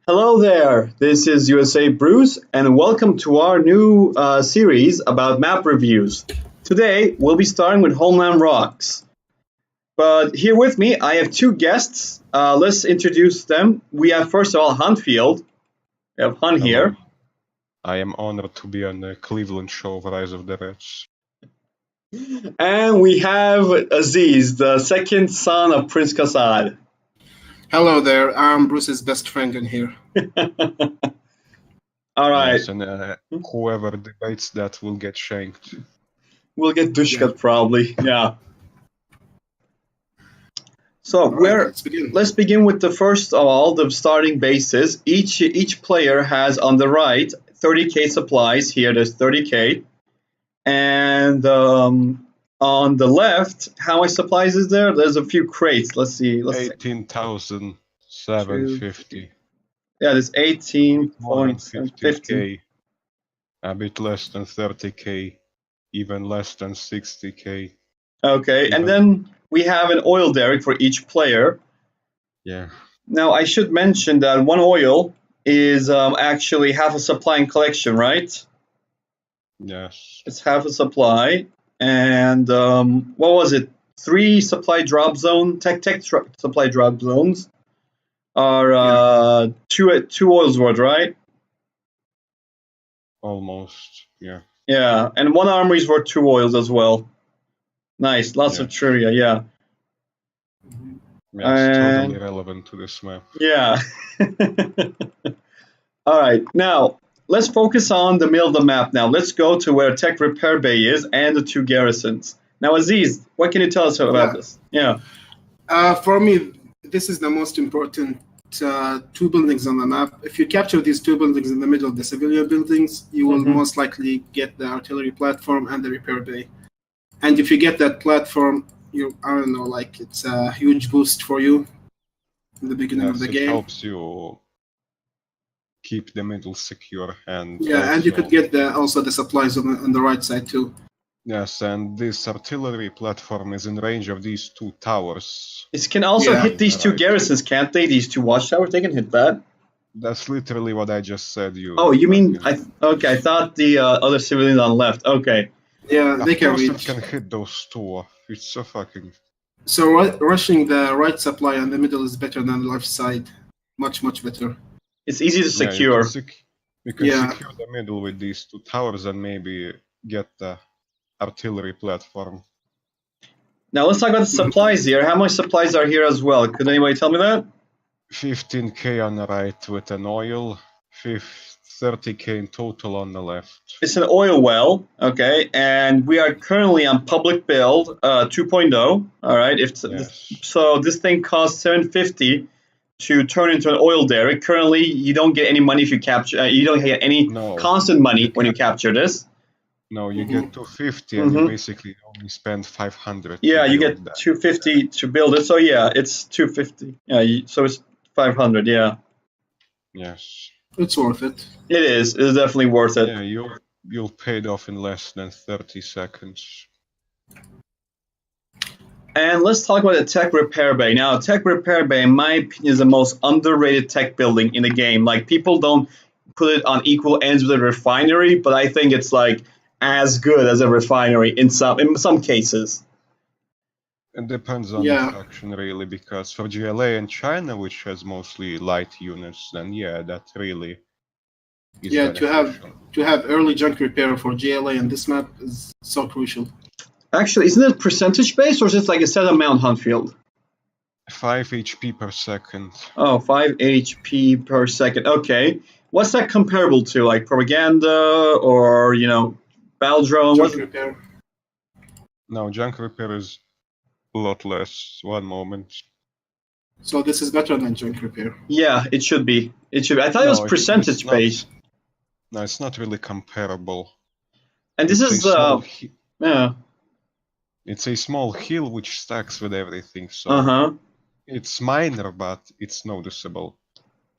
Hello there, this is USA Bruce, and welcome to our new series about map reviews. Today, we'll be starting with Homeland Rocks. But here with me, I have two guests. Let's introduce them. We have, first of all, Hanfield. We have Han here. Hello. I am honored to be on the Cleveland show of Rise of the Reds. And we have Aziz, the second son of Prince Kassad. Hello there, I'm Bruce's best friend in here. All right. Yes, and whoever debates that will get shanked. We'll get Dushkat probably, yeah. So let's begin with the first of all, the starting bases. Each player has on the right 30k supplies. Here there's 30k. And on the left, how much supplies is there? There's a few crates. Let's see. 18,750. Yeah, there's 18.50k. A bit less than 30k. Even less than 60k. Okay, and then we have an oil derrick for each player. Yeah. Now, I should mention that one oil is actually half a supply in collection, right? Yes. It's half a supply. And what was it? 3 supply drop zone, tech supply drop zones are two oils worth, right? Almost, yeah. Yeah, and one armory is worth 2 oils as well. Nice, lots of trivia, yeah. Yeah, it's totally relevant to this map. Yeah. All right, now let's focus on the middle of the map now. Let's go to where Tech Repair Bay is and the 2 garrisons. Now, Aziz, what can you tell us about this? Yeah. For me, this is the most important 2 buildings on the map. If you capture these 2 buildings in the middle of the civilian buildings, you will most likely get the artillery platform and the repair bay. And if you get that platform, it's a huge boost for you in the beginning of the game. It helps you keep the middle secure, and and you could get also the supplies on the right side too. Yes, and this artillery platform is in range of these 2 towers. It can also hit these 2 garrisons, can't they? These 2 watchtowers, they can hit that. That's literally what I just said. You mean? Okay, I thought the other civilians on the left. Okay. Yeah, they can reach. It can hit those 2. It's so fucking. So rushing the right supply in the middle is better than the left side. Much better. It's easy to secure. You can secure the middle with these 2 towers and maybe get the artillery platform. Now let's talk about the supplies here. How much supplies are here as well? Could anybody tell me that? 15k on the right with an oil, 30k in total on the left. It's an oil well, okay, and we are currently on public build 2.0. All right, so this thing costs 750 to turn into an oil derrick. Currently, you don't get any money if you capture. You don't get any constant money when you capture this. No, you get 250 and you basically only spend 500. Yeah, you get 250 to build it. So yeah, it's 250. Yeah, so it's 500. Yeah. Yes. It's worth it. It is. It is definitely worth it. Yeah, you'll pay it off in less than 30 seconds. And let's talk about the Tech Repair Bay. Now, Tech Repair Bay, in my opinion, is the most underrated tech building in the game. Like, people don't put it on equal ends with a refinery, but I think it's like as good as a refinery in some cases. It depends on the faction, really, because for GLA and China, which has mostly light units, then that really is beneficial. to have early junk repair for GLA in this map is so crucial. Actually, isn't it percentage based or is it like a set amount, Hanfield? 5 HP per second. Oh, 5 HP per second. Okay. What's that comparable to? Like propaganda or, battle drone? Junk repair. No, junk repair is a lot less. One moment. So this is better than junk repair. Yeah, it should be. I thought it was percentage based. No, it's not really comparable. And this is It's a small hill which stacks with everything, so it's minor, but it's noticeable.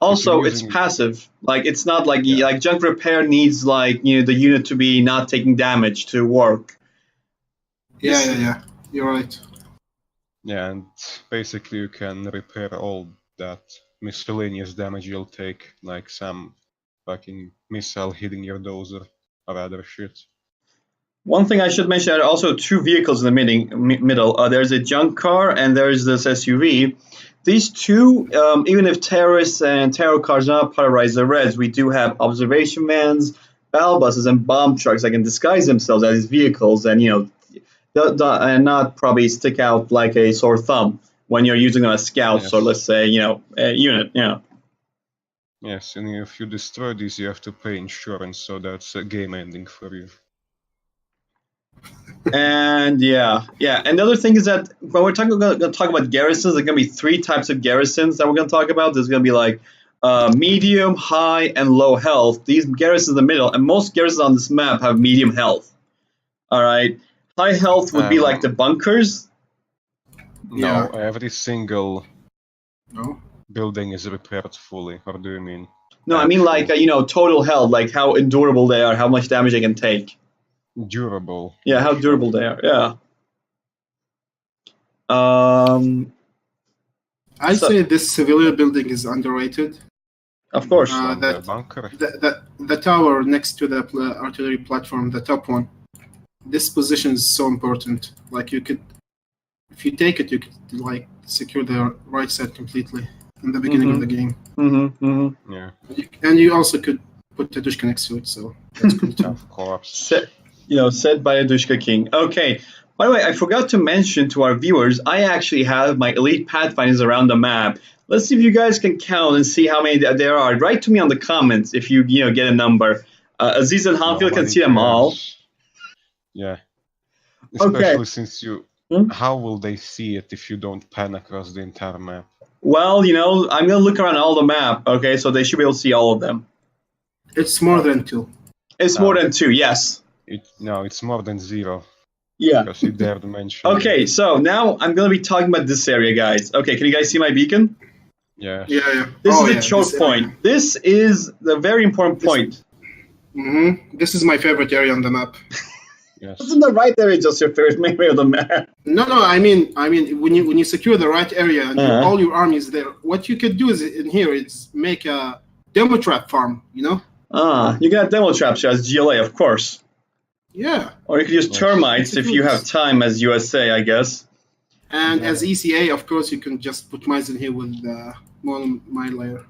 Also, it's passive. Like, it's not like like junk repair needs the unit to be not taking damage to work. Yeah. You're right. Yeah, and basically you can repair all that miscellaneous damage you'll take, like some fucking missile hitting your dozer or other shit. One thing I should mention, there are also two vehicles in the middle. There's a junk car and there's this SUV. These two, even if terrorists and terror cars are not part of Rise of the Reds, we do have observation vans, battle buses, and bomb trucks that can disguise themselves as vehicles and, and not probably stick out like a sore thumb when you're using them as scouts, yes. Or let's say, a unit, Yes, and if you destroy these, you have to pay insurance, so that's a game ending for you. And another thing is that when we're going to talk about garrisons, there's going to be three types of garrisons that we're going to talk about. There's going to be like medium, high, and low health. These garrisons in the middle, and most garrisons on this map have medium health. All right, high health would be like the bunkers. No, every single building is repaired fully. What do you mean? No, I mean like total health, like how endurable they are, how much damage they can take. Durable. Yeah, how durable they are. Yeah. I'd say this civilian building is underrated. Of course. The bunker. The tower next to the artillery platform, the top one. This position is so important. Like if you take it, you could like secure the right side completely in the beginning of the game. Yeah. And you also could put the Dushka next to it, so that's cool too. Of course. Said by a Dushka King. Okay. By the way, I forgot to mention to our viewers, I actually have my elite Pathfinders around the map. Let's see if you guys can count and see how many there are. Write to me on the comments if you get a number. Aziz and Hanfield can see them all. Yeah. Especially since you... How will they see it if you don't pan across the entire map? Well, I'm going to look around all the map, okay? So they should be able to see all of them. It's more than 2. It's more than 2, yes. It's more than 0. Yeah. Because you dared mention. Okay, so now I'm going to be talking about this area, guys. Okay, can you guys see my beacon? Yeah. Yeah. This is the choke point. This is the very important point. This is my favorite area on the map. Yes. Isn't the right area just your favorite area of the map? No. I mean, when you secure the right area and all your army is there, what you could do in here is make a demo trap farm. You got demo traps as GLA, of course. Yeah. Or you could use termites if you have time as USA, I guess. And as ECA, of course, you can just put mines in here with one mine layer.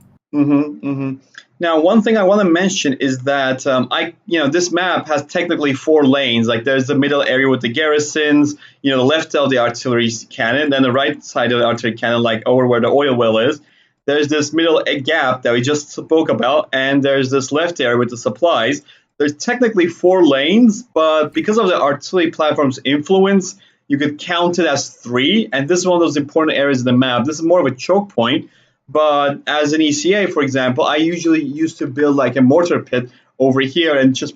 Now, one thing I want to mention is that this map has technically 4 lanes. Like there's the middle area with the garrisons, the left of the artillery cannon, then the right side of the artillery cannon, like over where the oil well is. There's this middle gap that we just spoke about, and there's this left area with the supplies. There's technically 4 lanes, but because of the artillery platform's influence, you could count it as 3. And this is one of those important areas of the map. This is more of a choke point. But as an ECA, for example, I usually used to build like a mortar pit over here and just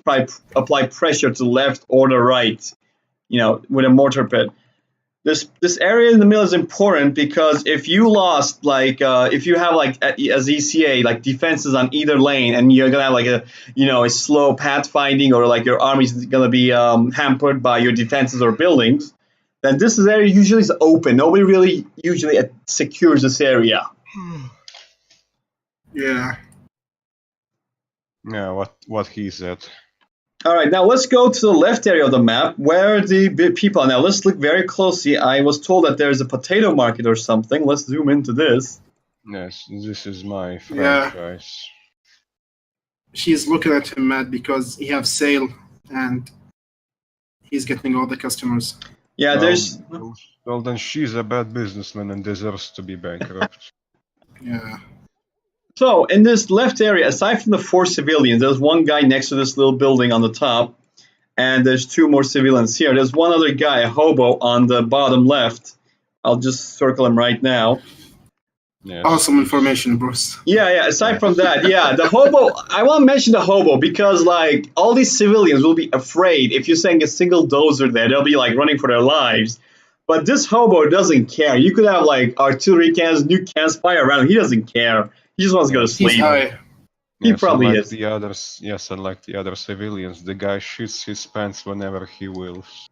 apply pressure to the left or the right, with a mortar pit. This area in the middle is important because if you lost, if you have as ECA, like defenses on either lane, and you're gonna have like a slow pathfinding, or like your army's gonna be hampered by your defenses or buildings, then this area usually is open. Nobody really usually secures this area. Yeah. Yeah, what he said. All right, now let's go to the left area of the map where the people are. Now let's look very closely. I was told that there's a potato market or something. Let's zoom into this. Yes, this is my franchise. She's looking at him mad because he have sale and he's getting all the customers. Yeah, there's... Well, then she's a bad businessman and deserves to be bankrupt. Yeah. So, in this left area, aside from the 4 civilians, there's one guy next to this little building on the top, and there's 2 more civilians here. There's one other guy, a hobo, on the bottom left. I'll just circle him right now. Yes. Awesome information, Bruce. Yeah. Aside from that, the hobo, I want to mention the hobo because, all these civilians will be afraid if you're sending a single dozer there. They'll be, running for their lives. But this hobo doesn't care. You could have, artillery cannons, nuke cannons fire around him. He doesn't care. He just wants to go to sleep. He's high. He probably is. Unlike the other civilians, the guy shits his pants whenever he wills.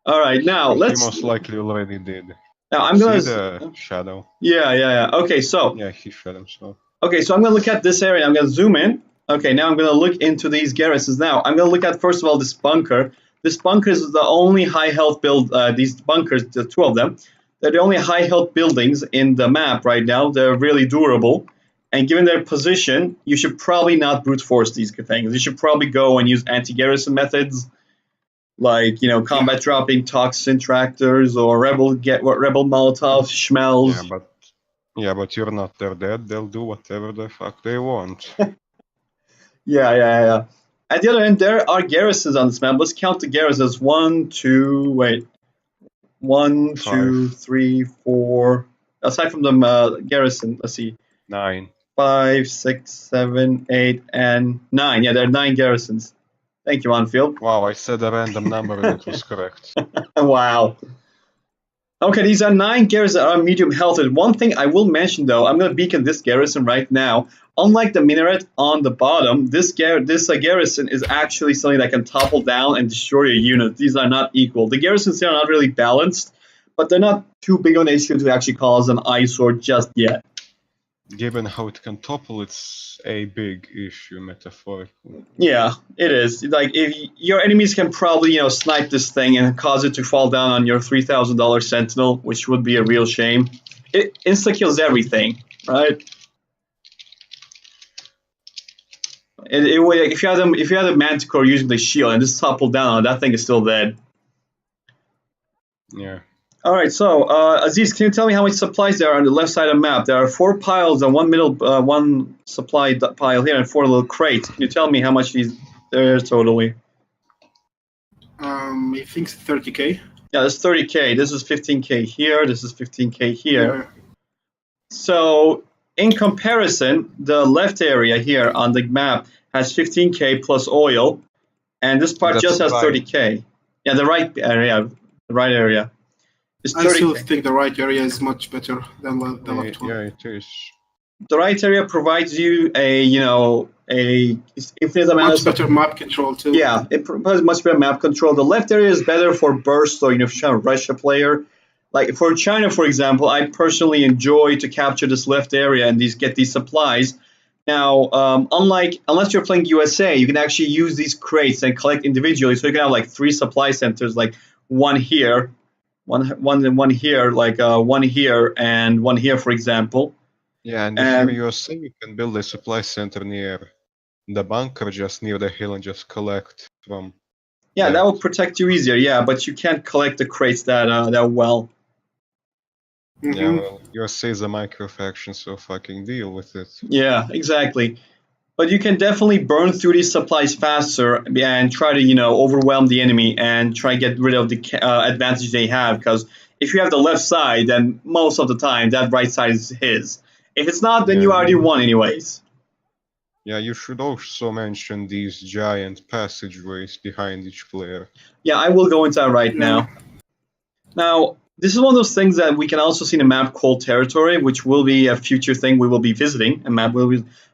All right, now He most likely already did. Now I'm gonna see the shadow. Yeah. Okay, so yeah, he shot himself. Okay, so I'm gonna look at this area. I'm gonna zoom in. Okay, now I'm gonna look into these garrisons. Now I'm gonna look at first of all this bunker. This bunker is the only high health build. These bunkers, the two of them, they're the only high health buildings in the map right now. They're really durable, and given their position, you should probably not brute force these things. You should probably go and use anti-garrison methods, like combat dropping toxin tractors or rebel molotovs, schmells. but you're not their dead. They'll do whatever the fuck they want. Yeah. At the other end, there are garrisons on this map. Let's count the garrisons. 1, 2, 3, 4. Aside from the garrison, let's see. 9. 5, 6, 7, 8, and 9. Yeah, there are 9 garrisons. Thank you, Hanfield. Wow, I said a random number and it was correct. Wow. Okay, these are 9 garrisons that are medium health. One thing I will mention, though, I'm going to beacon this garrison right now. Unlike the minaret on the bottom, this garrison is actually something that can topple down and destroy a unit. These are not equal. The garrisons here are not really balanced, but they're not too big of an issue to actually cause an eyesore just yet. Given how it can topple, it's a big issue, metaphorically. Yeah, it is. Like, if your enemies can probably, snipe this thing and cause it to fall down on your $3,000 Sentinel, which would be a real shame. It insta-kills everything, right? If you had a Manticore using the shield and just topple down, that thing is still dead. Yeah. All right, so Aziz, can you tell me how many supplies there are on the left side of the map? There are 4 piles and one supply pile here and 4 little crates. Can you tell me how much there is totally? I think 30k. Yeah, that's 30k. This is 15k here. This is 15k here. Yeah. So in comparison, the left area here on the map has 15k plus oil, and this part just has 30k. Yeah, the right area. The right area. I still think the right area is much better than the left one. Yeah, it is. The right area provides you a infinite amount much better map control too. Yeah, it provides much better map control. The left area is better for burst, or if you're trying to rush a player. Like for China, for example, I personally enjoy to capture this left area and get these supplies. Now, unless you're playing USA, you can actually use these crates and collect individually. So you can have like 3 supply centers, like one here. One here, like one here and one here, for example. Yeah, and if you're USA, you can build a supply center near the bunker, just near the hill, and just collect from. Yeah, that will protect you easier. Yeah, but you can't collect the crates that well. Mm-hmm. Yeah, well, USA is a micro faction, so fucking deal with it. Yeah, exactly. But you can definitely burn through these supplies faster and try to, overwhelm the enemy and try to get rid of the advantage they have. Because if you have the left side, then most of the time that right side is his. If it's not, then you already won anyways. Yeah, you should also mention these giant passageways behind each player. Yeah, I will go into that right now. Now, this is one of those things that we can also see in a map called Territory, which will be a future thing we will be visiting.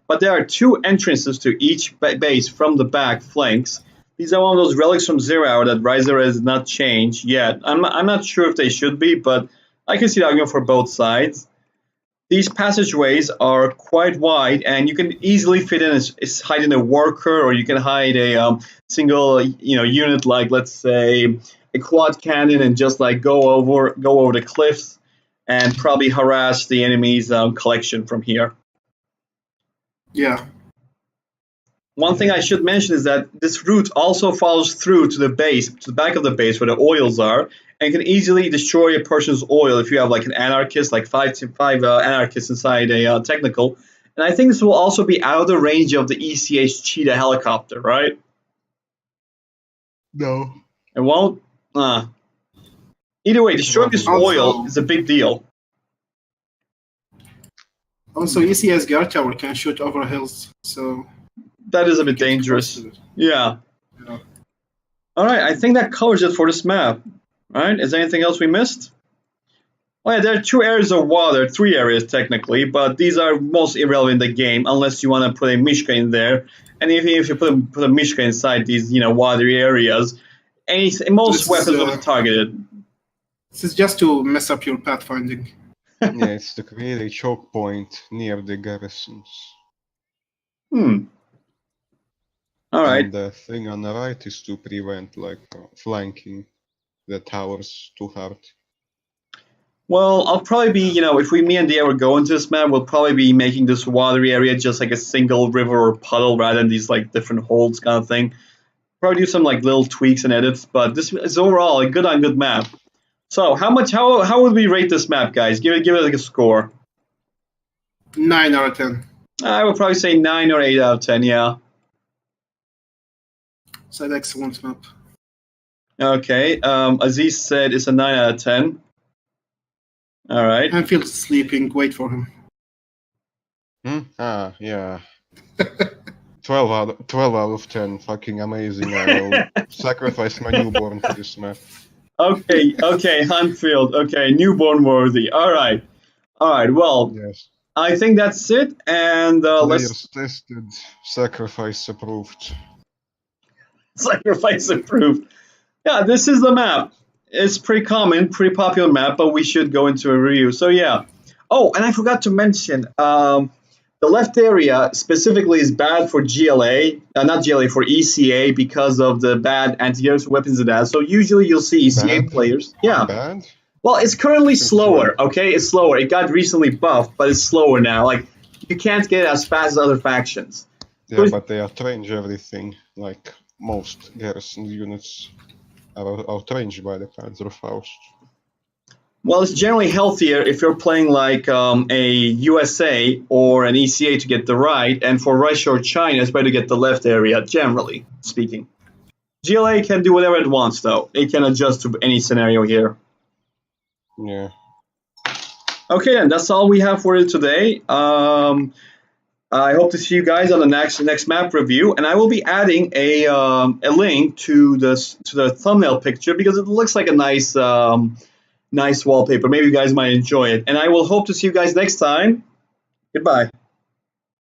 But there are 2 entrances to each base from the back flanks. These are one of those relics from 0 Hour that Riser has not changed yet. I'm not sure if they should be, but I can see the argument for both sides. These passageways are quite wide, and you can easily fit in hide in a worker, or you can hide a single unit, like let's say a quad cannon, and just like go over the cliffs and probably harass the enemy's collection from here. Yeah. One thing I should mention is that this route also follows through to the base, to the back of the base where the oils are, and can easily destroy a person's oil if you have like an anarchist, like 5 anarchists inside a technical. And I think this will also be out of the range of the ECH Cheetah helicopter, right? No. It won't? Either way, destroying this oil is a big deal. Also, ECS guard tower can shoot over hills, so... That is a bit dangerous. Yeah. All right, I think that covers it for this map. All right, is there anything else we missed? Oh yeah, there are 2 areas of water, 3 areas technically, but these are most irrelevant in the game unless you want to put a Mishka in there. And even if you put a Mishka inside these, watery areas, most weapons will be targeted. This is just to mess up your pathfinding. Yeah, it's to create a choke point near the garrisons. All right. And the thing on the right is to prevent flanking the towers too hard. Well, I'll probably be, if me and Dia were going to this map, we'll probably be making this watery area just like a single river or puddle rather than these like different holes kind of thing. Probably do some like little tweaks and edits, but this is overall a good map. So how would we rate this map, guys? Give it like a score. 9 out of 10. I would probably say 9 or 8 out of 10, yeah. It's an excellent map. Okay, Aziz said it's a 9 out of 10. All right. Hanfield sleeping. Wait for him. Yeah. 12 out of 10. Fucking amazing. I will sacrifice my newborn for this map. Okay, Hanfield. Okay, newborn worthy. All right. Well, yes. I think that's it. And Players tested, sacrifice approved. Sacrifice approved. Yeah, this is the map. It's pretty common, pretty popular map, but we should go into a review. So yeah. Oh, and I forgot to mention, the left area specifically is bad for GLA, not GLA, for ECA because of the bad anti-air weapons it has. So usually you'll see ECA players. Yeah. Bad? Well, it's currently slower, okay? It's slower. It got recently buffed, but it's slower now. Like, you can't get it as fast as other factions. Yeah, but they outrange everything, like most garrison units are outranged by the Panzerfaust. Well, it's generally healthier if you're playing like a USA or an ECA to get the right, and for Russia or China, it's better to get the left area, generally speaking. GLA can do whatever it wants, though. It can adjust to any scenario here. Yeah. Okay, then, that's all we have for you today. I hope to see you guys on the next map review, and I will be adding a link to the thumbnail picture because it looks like a nice nice wallpaper. Maybe you guys might enjoy it, and I will hope to see you guys next time. Goodbye.